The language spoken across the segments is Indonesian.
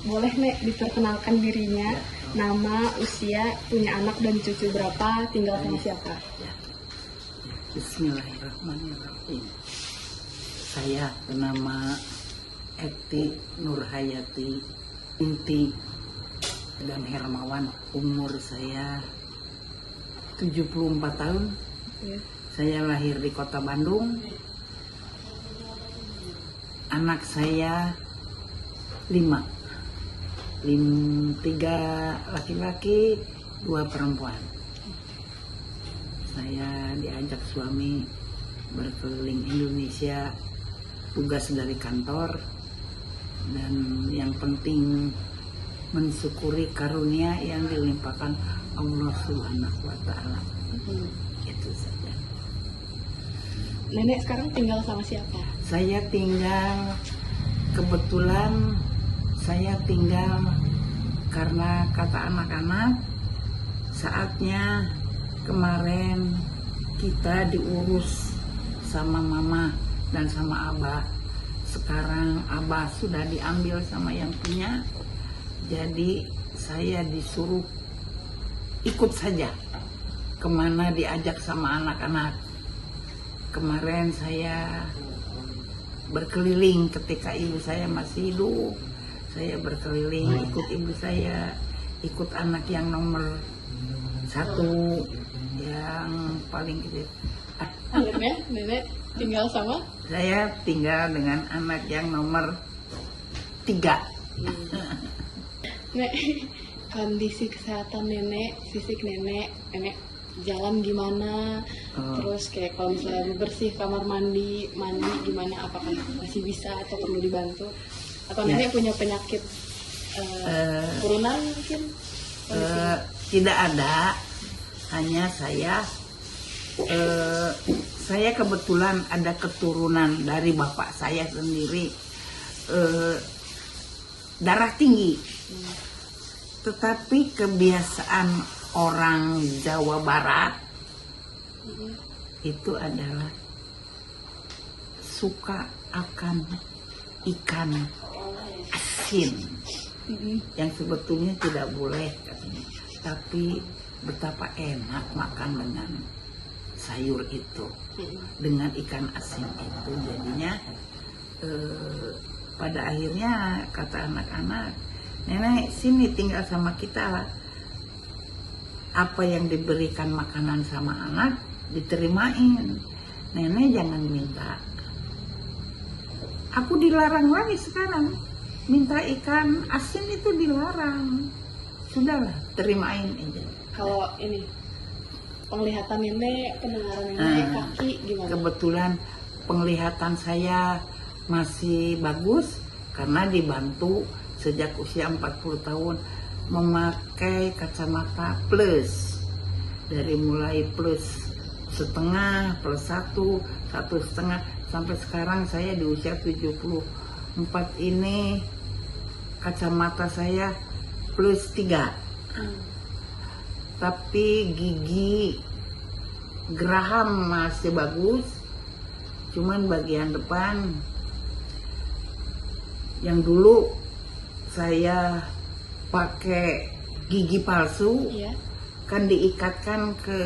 Boleh Nek diperkenalkan dirinya, nama, usia, punya anak dan cucu berapa, tinggal sama siapa? Bismillahirrahmanirrahim. Saya bernama Eti Nurhayati binti dan Hermawan. Umur saya 74 tahun. Ya. Saya lahir di kota Bandung. Anak saya 5. 3 laki-laki, 2 perempuan. Saya diajak suami berkeliling Indonesia, tugas dari kantor, dan yang penting mensyukuri karunia yang dilimpahkan Allah Subhanahu wa Ta'ala. Itu saja. Nenek sekarang tinggal sama siapa? Saya tinggal, kebetulan saya tinggal karena kata anak-anak, saatnya kemarin kita diurus sama mama dan sama abah. Sekarang abah sudah diambil sama yang punya, jadi saya disuruh ikut saja kemana diajak sama anak-anak. Kemarin saya berkeliling ketika ibu saya masih hidup. Saya berkeliling ikut ibu saya, ikut anak yang nomor 1, yang paling kecil. Akhirnya nenek tinggal sama? Saya tinggal dengan anak yang nomor 3. Nek, kondisi kesehatan nenek, fisik nenek jalan gimana? Terus kayak kalau misalnya bersih kamar mandi gimana? Apakah masih bisa atau perlu dibantu? Atau nenek punya penyakit turunan mungkin? Tidak ada, hanya saya kebetulan ada keturunan dari bapak saya sendiri, darah tinggi. Tetapi kebiasaan orang Jawa Barat itu adalah suka akan ikan asin yang sebetulnya tidak boleh katanya, tapi betapa enak makan dengan sayur itu, dengan ikan asin itu. Jadinya pada akhirnya kata anak-anak, nenek sini tinggal sama kita lah. Apa yang diberikan makanan sama anak diterimain, nenek jangan minta. Aku dilarang lagi sekarang, minta ikan asin itu dilarang. Sudahlah, terimain aja. Kalau ini penglihatan nenek, pendengaran nenek, kaki gimana? Kebetulan penglihatan saya masih bagus karena dibantu sejak usia 40 tahun memakai kacamata plus. Dari mulai plus setengah, plus 1, 1,5, sampai sekarang saya di usia 74 ini kacamata saya plus 3. Tapi gigi geraham masih bagus, cuman bagian depan yang dulu saya pakai gigi palsu, kan diikatkan ke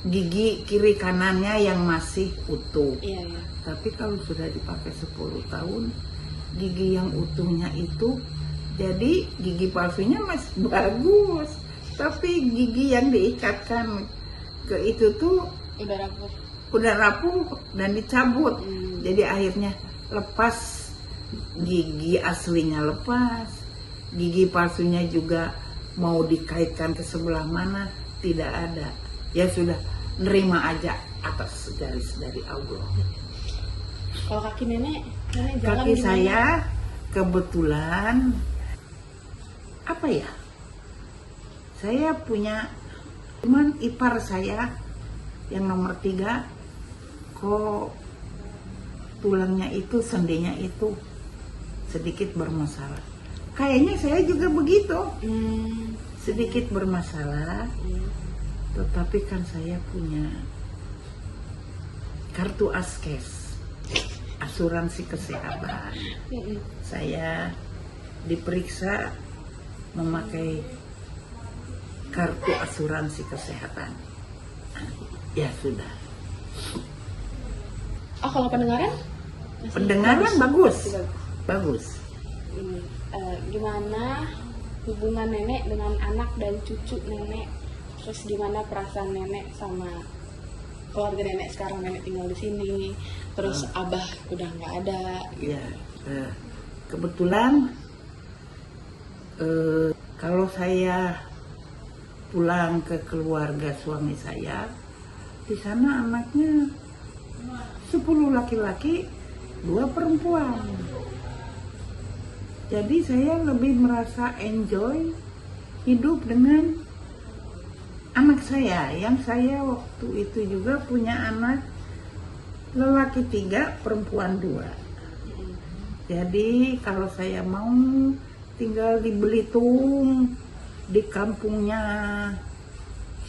gigi kiri kanannya yang masih utuh. Tapi kalau sudah dipakai 10 tahun, gigi yang utuhnya itu, jadi gigi palsunya masih bagus, tapi gigi yang diikatkan ke itu tuh udah rapuh dan dicabut. Jadi akhirnya lepas, gigi aslinya lepas, gigi palsunya juga mau dikaitkan ke sebelah mana tidak ada. Ya sudah, nerima aja atas garis dari Allah. Kalau kaki nenek jalan kaki gimana? Saya kebetulan apa ya? Saya punya cuman ipar saya yang nomor 3 kok tulangnya itu, sendinya itu sedikit bermasalah. Kayaknya saya juga begitu, sedikit bermasalah. Tetapi kan saya punya kartu askes asuransi kesehatan. Saya diperiksa memakai kartu asuransi kesehatan. Ya sudah. Oh, kalau pendengaran? Pendengaran bagus. Bagus. Ini, gimana hubungan nenek dengan anak dan cucu nenek? Terus gimana perasaan nenek sama keluarga nenek sekarang? Nenek tinggal di sini, terus abah udah nggak ada. Ya, kebetulan kalau saya pulang ke keluarga suami saya, di sana anaknya 10 laki-laki, 2 perempuan. Jadi saya lebih merasa enjoy hidup dengan anak saya, yang saya waktu itu juga punya anak lelaki 3, perempuan 2. Jadi kalau saya mau tinggal di Belitung, di kampungnya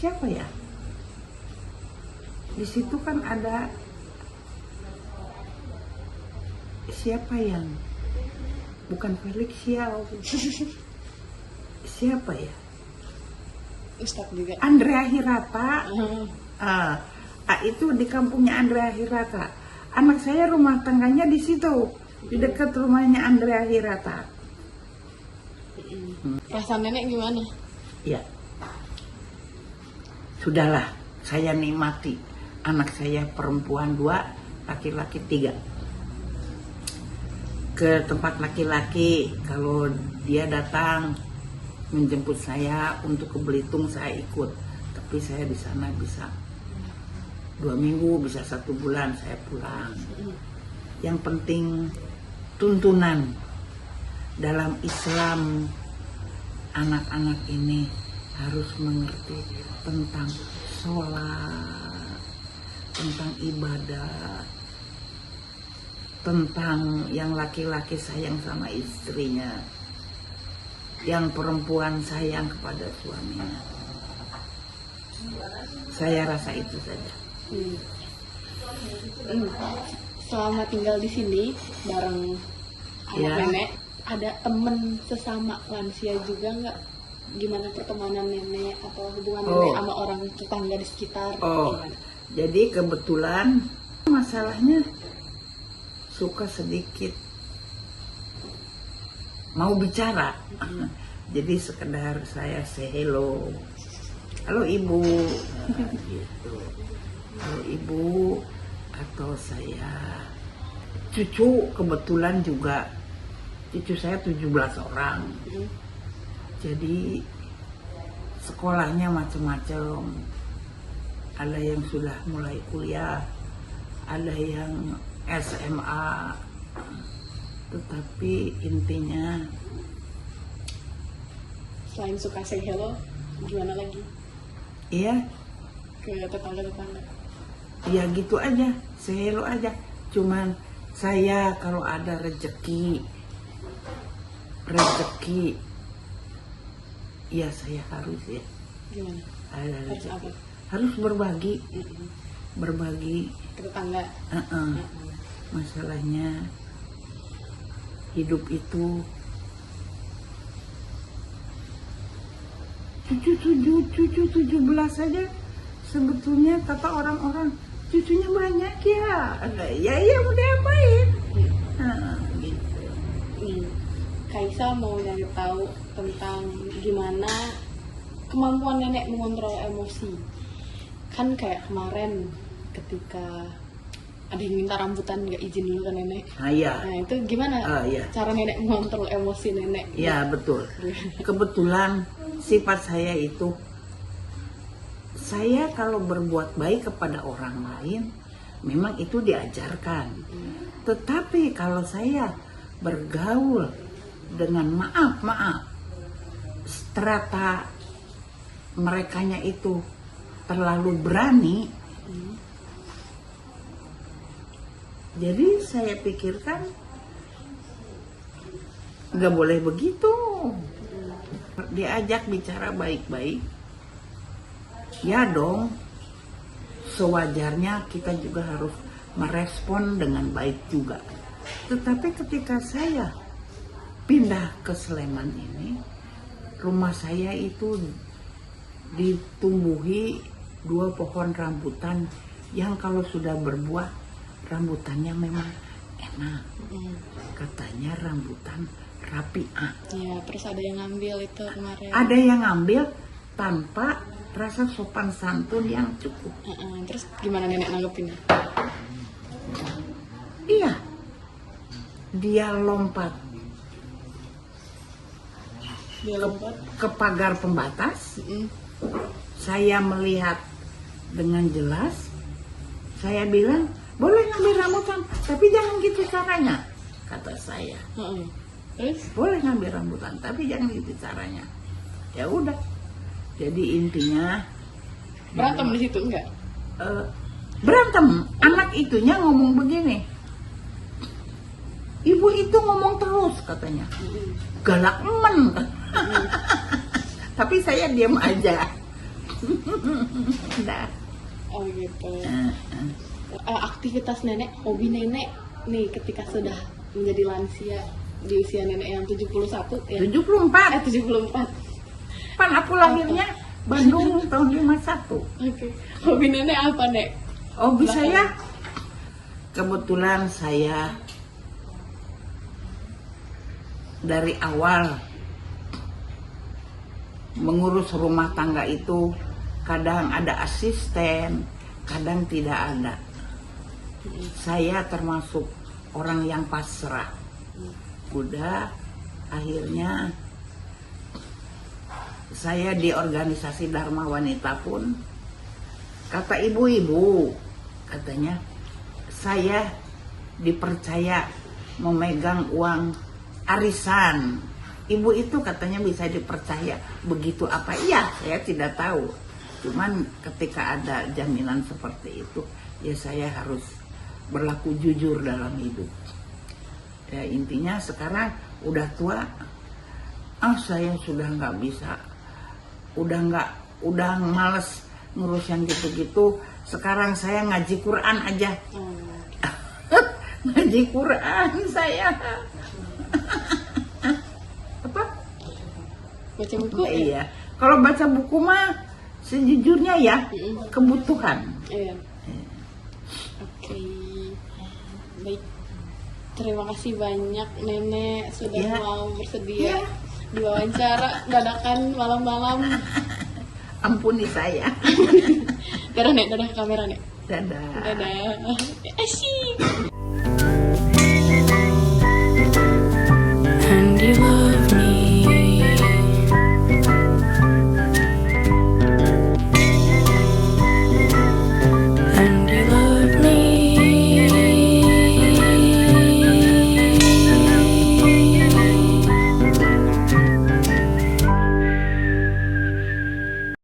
siapa ya? Di situ kan ada siapa yang bukan Felix Xiao, siapa ya? Ustadz juga. Andrea Hirata. Itu di kampungnya Andrea Hirata. Anak saya rumah tangganya di situ, di dekat rumahnya Andrea Hirata. Perasaan nenek gimana? Ya, sudahlah, saya nikmati. Anak saya perempuan 2, laki-laki 3. Ke tempat laki-laki, kalau dia datang menjemput saya untuk ke Belitung, saya ikut. Tapi saya di sana bisa 2 minggu, bisa 1 bulan saya pulang. Yang penting tuntunan dalam Islam, anak-anak ini harus mengerti tentang sholat, tentang ibadah, tentang yang laki-laki sayang sama istrinya, yang perempuan sayang kepada suaminya. Saya rasa itu saja. Selama tinggal di sini bareng anak nenek, ada temen sesama lansia juga nggak? Gimana pertemanan nenek atau hubungan nenek sama orang tetangga di sekitar? Gimana? Jadi kebetulan masalahnya suka sedikit mau bicara. Jadi sekedar saya say hello. Halo ibu. Gitu. Halo ibu, atau saya cucu, kebetulan juga cucu saya 17 orang. Jadi sekolahnya macam-macam. Ada yang sudah mulai kuliah, ada yang SMA. Tetapi intinya, selain suka say hello, gimana lagi? Iya, Ke tetangga-tetangga? ya gitu aja, say hello aja. Cuman saya kalau ada rezeki, ya saya harus ya. Gimana? Ada Harus rezeki. apa? Harus berbagi. Ke tetangga? Masalahnya hidup itu cucu 17 saja sebetulnya kata orang-orang cucunya banyak ya. Ya udah apain. Gitu. Kaisa mau nyari tahu tentang gimana kemampuan nenek mengontrol emosi. Kan kayak kemarin ketika ada yang minta rambutan nggak izin dulu ke nenek. Iya. Nah itu gimana Iya. cara nenek mengontrol emosi nenek? Ya betul. Kebetulan sifat saya itu, saya kalau berbuat baik kepada orang lain, memang itu diajarkan. Tetapi kalau saya bergaul dengan maaf, strata merekanya itu terlalu berani, jadi saya pikirkan nggak boleh begitu. Diajak bicara baik-baik, ya dong, sewajarnya kita juga harus merespon dengan baik juga. Tetapi ketika saya pindah ke Sleman ini, rumah saya itu ditumbuhi 2 pohon rambutan yang kalau sudah berbuah, rambutannya memang enak. Katanya rambutan rapiah. Ya, terus ada yang ngambil itu kemarin. Ada yang ngambil tanpa rasa sopan santun yang cukup. Terus gimana nenek nanggepinnya? Iya, dia lompat ke pagar pembatas. Saya melihat dengan jelas. Saya bilang, boleh ngambil rambutan, tapi jangan gitu caranya, kata saya. Terus? Boleh ngambil rambutan, tapi jangan gitu caranya. Ya udah. Jadi intinya berantem di situ enggak? Berantem. Anak itunya ngomong begini. Ibu itu ngomong terus katanya. Galak emen. Tapi saya diam aja. Nah. Oh gitu. Aktivitas nenek, hobi nenek nih ketika sudah menjadi lansia di usia nenek yang 71 ya? 74. 74. Pan aku lahirnya Bandung tahun 51. Oke. Hobi nenek apa, Nek? Hobi saya, kebetulan saya dari awal mengurus rumah tangga itu kadang ada asisten, kadang tidak ada. Saya termasuk orang yang pasrah. Udah akhirnya saya di organisasi Dharma Wanita pun kata ibu-ibu, katanya saya dipercaya memegang uang arisan. Ibu itu katanya bisa dipercaya begitu apa? Iya, saya tidak tahu. Cuman ketika ada jaminan seperti itu, ya saya harus berlaku jujur dalam hidup. Ya intinya sekarang udah tua, saya sudah nggak bisa, udah males ngurus yang gitu-gitu. Sekarang saya ngaji Quran aja. Ngaji Quran saya. Apa? Baca buku? Iya. Kalau baca buku mah sejujurnya ya kebutuhan. Iya. Oke. Baik. Terima kasih banyak nenek sudah mau bersedia diwawancara dadakan malam-malam. Ampuni saya. Dadah nek, dadah kamera nek. Dadah. Dadah. Asyik. And you love